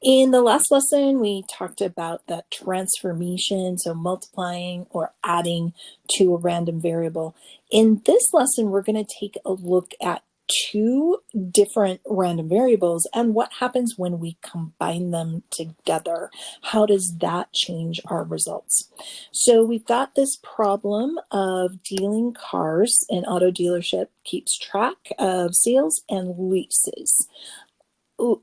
In the last lesson, we talked about that transformation, so multiplying or adding to a random variable. In this lesson, we're going to take a look at two different random variables and what happens when we combine them together. How does that change our results? So we've got this problem of dealing cars. An auto dealership keeps track of sales and leases.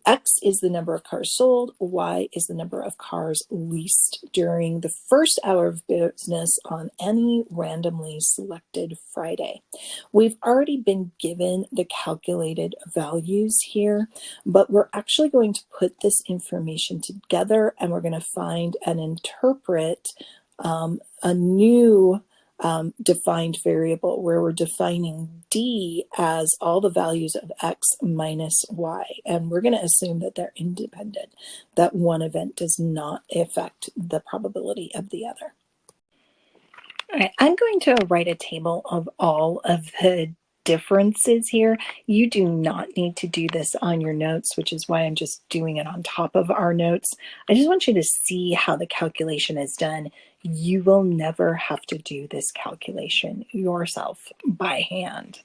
X is the number of cars sold, Y is the number of cars leased during the first hour of business on any randomly selected Friday. We've already been given the calculated values here, but we're actually going to put this information together and we're going to find and interpret a new defined variable where we're defining D as all the values of X minus Y. And we're going to assume that they're independent, that one event does not affect the probability of the other. All right, I'm going to write a table of all of the differences here. You do not need to do this on your notes, which is why I'm just doing it on top of our notes. I just want you to see how the calculation is done. You will never have to do this calculation yourself by hand.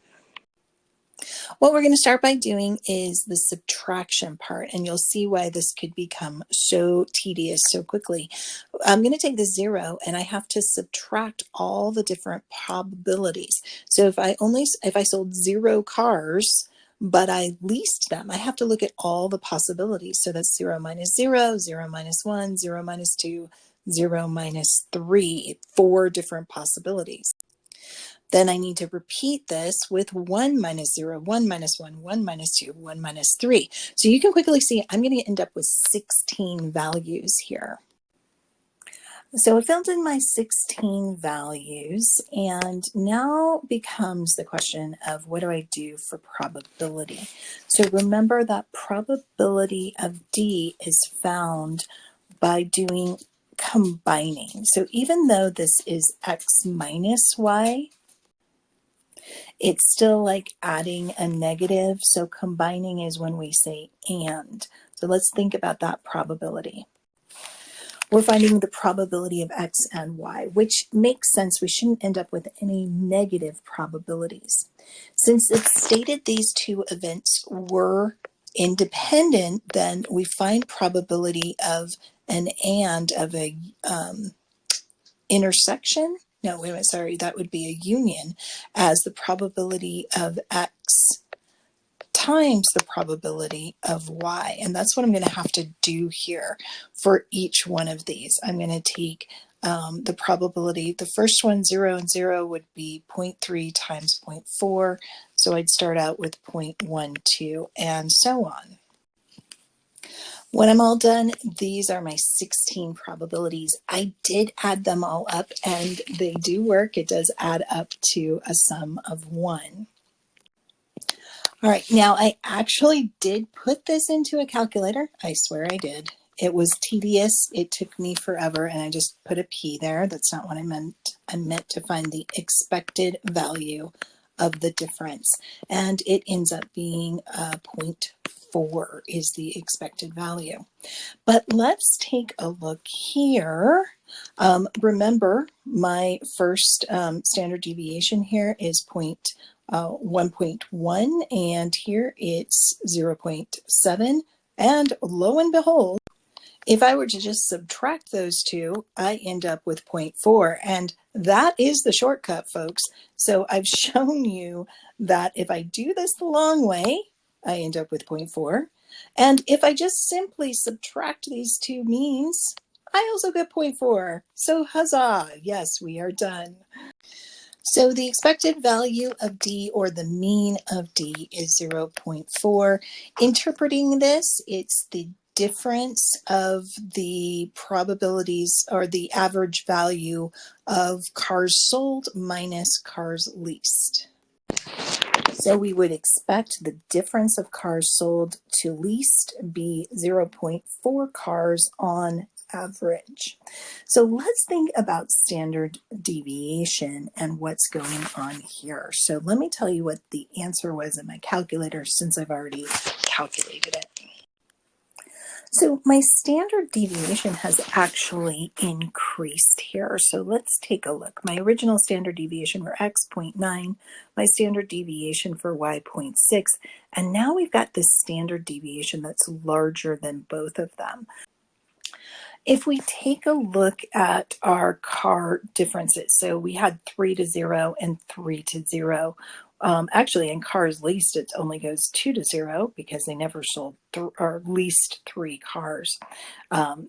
What we're going to start by doing is the subtraction part, and you'll see why this could become so tedious so quickly. I'm going to take the 0 and I have to subtract all the different probabilities. So if I sold 0 cars, but I leased them, I have to look at all the possibilities. So that's 0 minus 0, 0 minus 1, 0 minus 2, 0 minus 3, 4 different possibilities. Then I need to repeat this with 1 minus 0, 1 minus 1, 1 minus 2, 1 minus 3. So you can quickly see I'm going to end up with 16 values here. So I filled in my 16 values, and now becomes the question of what do I do for probability? So remember that probability of D is found by doing combining. So even though this is X minus Y, it's still like adding a negative. So combining is when we say and. So let's think about that probability. We're finding the probability of X and Y, which makes sense. We shouldn't end up with any negative probabilities. Since it's stated these two events were independent, then we find probability of an and of a intersection. No, wait a minute, sorry, that would be a union as the probability of X times the probability of Y. And that's what I'm going to have to do here for each one of these. I'm going to take the probability, the first one, 0 and 0 would be 0.3 times 0.4. So I'd start out with 0.12 and so on. When I'm all done, these are my 16 probabilities. I did add them all up and they do work. It does add up to a sum of 1. All right, now I actually did put this into a calculator. I swear I did. It was tedious. It took me forever and I just put a P there. That's not what I meant. I meant to find the expected value of the difference. And it ends up being 0.4 is the expected value. But let's take a look here. Remember, my first standard deviation here is 1.1, and here it's 0.7. And lo and behold, if I were to just subtract those two, I end up with 0.4. And that is the shortcut, folks. So I've shown you that if I do this the long way, I end up with 0.4. And if I just simply subtract these two means, I also get 0.4. So huzzah, yes, we are done. So the expected value of D, or the mean of D, is 0.4. Interpreting this, it's the difference of the probabilities or the average value of cars sold minus cars leased. So we would expect the difference of cars sold to leased be 0.4 cars on average. So let's think about standard deviation and what's going on here. So let me tell you what the answer was in my calculator since I've already calculated it. So my standard deviation has actually increased here. So let's take a look. My original standard deviation for x 0.9, my standard deviation for y 0.6, and now we've got this standard deviation that's larger than both of them. If we take a look at our car differences, so we had 3 to 0 and 3 to 0. Actually, in cars leased, it only goes 2 to 0 because they never sold or leased 3 cars.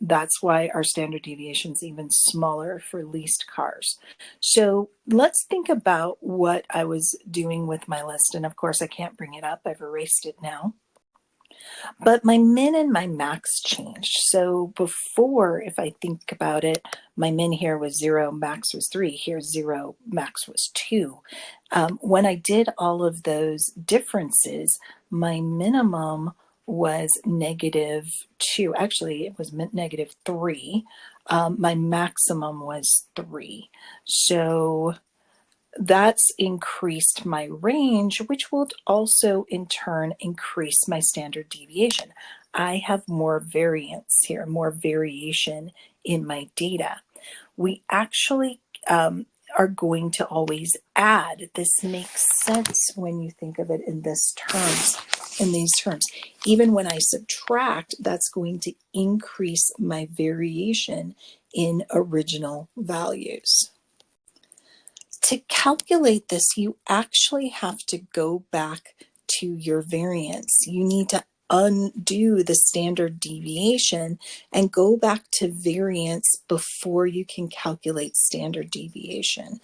That's why our standard deviation is even smaller for leased cars. So let's think about what I was doing with my list. And of course, I can't bring it up. I've erased it now. But my min and my max changed. So before, if I think about it, my min here was 0, max was 3. Here's 0, max was 2. When I did all of those differences, my minimum was -2. Actually, it was -3. My maximum was 3. So that's increased my range, which will also in turn increase my standard deviation. I have more variance here, more variation in my data. We actually are going to always add. This makes sense when you think of it in these terms. Even when I subtract, that's going to increase my variation in original values. To calculate this, you actually have to go back to your variance. You need to undo the standard deviation and go back to variance before you can calculate standard deviation.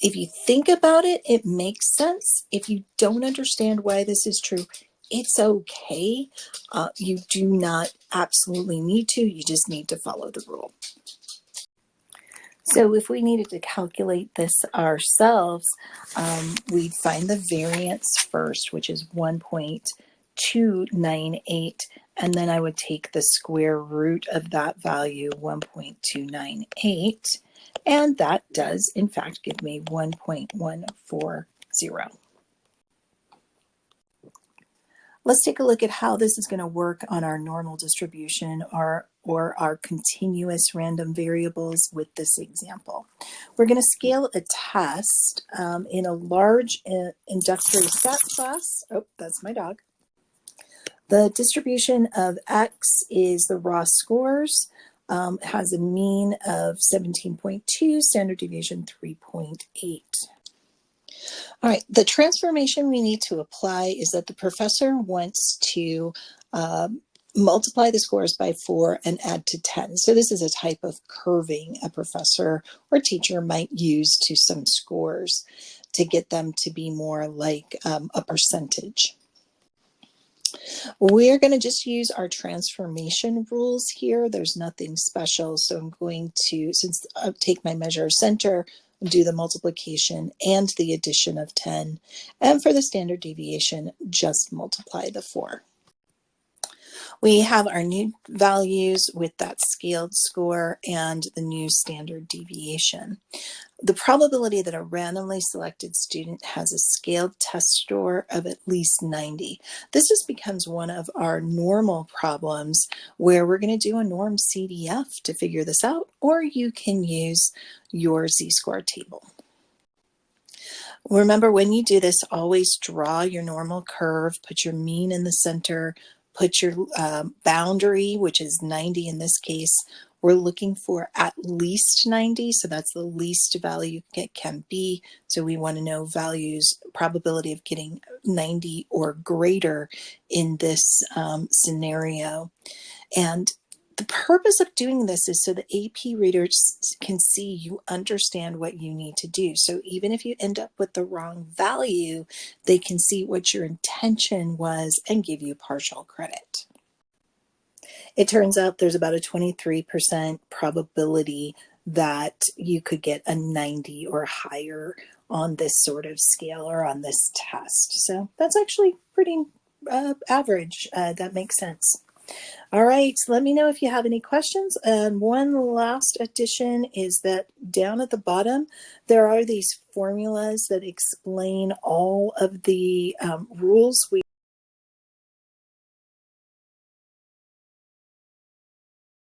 If you think about it, it makes sense. If you don't understand why this is true, it's okay. You do not absolutely need to. You just need to follow the rule. So if we needed to calculate this ourselves, we'd find the variance first, which is 1.298, and then I would take the square root of that value, 1.298, and that does in fact give me 1.140. Let's take a look at how this is going to work on our normal distribution or our continuous random variables with this example. We're going to scale a test in a large introductory stat class. Oh, that's my dog. The distribution of X is the raw scores. Has a mean of 17.2, standard deviation 3.8. All right, the transformation we need to apply is that the professor wants to multiply the scores by 4 and add to 10. So this is a type of curving a professor or teacher might use to some scores to get them to be more like a percentage. We're going to just use our transformation rules here. There's nothing special. So I'm going to, since I take my measure of center, do the multiplication and the addition of 10. And for the standard deviation, just multiply the 4. We have our new values with that scaled score and the new standard deviation. The probability that a randomly selected student has a scaled test score of at least 90. This just becomes one of our normal problems where we're going to do a norm CDF to figure this out, or you can use your z-score table. Remember, when you do this, always draw your normal curve, put your mean in the center, put your boundary, which is 90 in this case. We're looking for at least 90, so that's the least value it can be. So we want to know values, probability of getting 90 or greater in this scenario. And the purpose of doing this is so the AP readers can see you understand what you need to do. So even if you end up with the wrong value, they can see what your intention was and give you partial credit. It turns out there's about a 23% probability that you could get a 90 or higher on this sort of scale or on this test. So that's actually pretty average. That makes sense. All right, let me know if you have any questions. And one last addition is that down at the bottom, there are these formulas that explain all of the rules we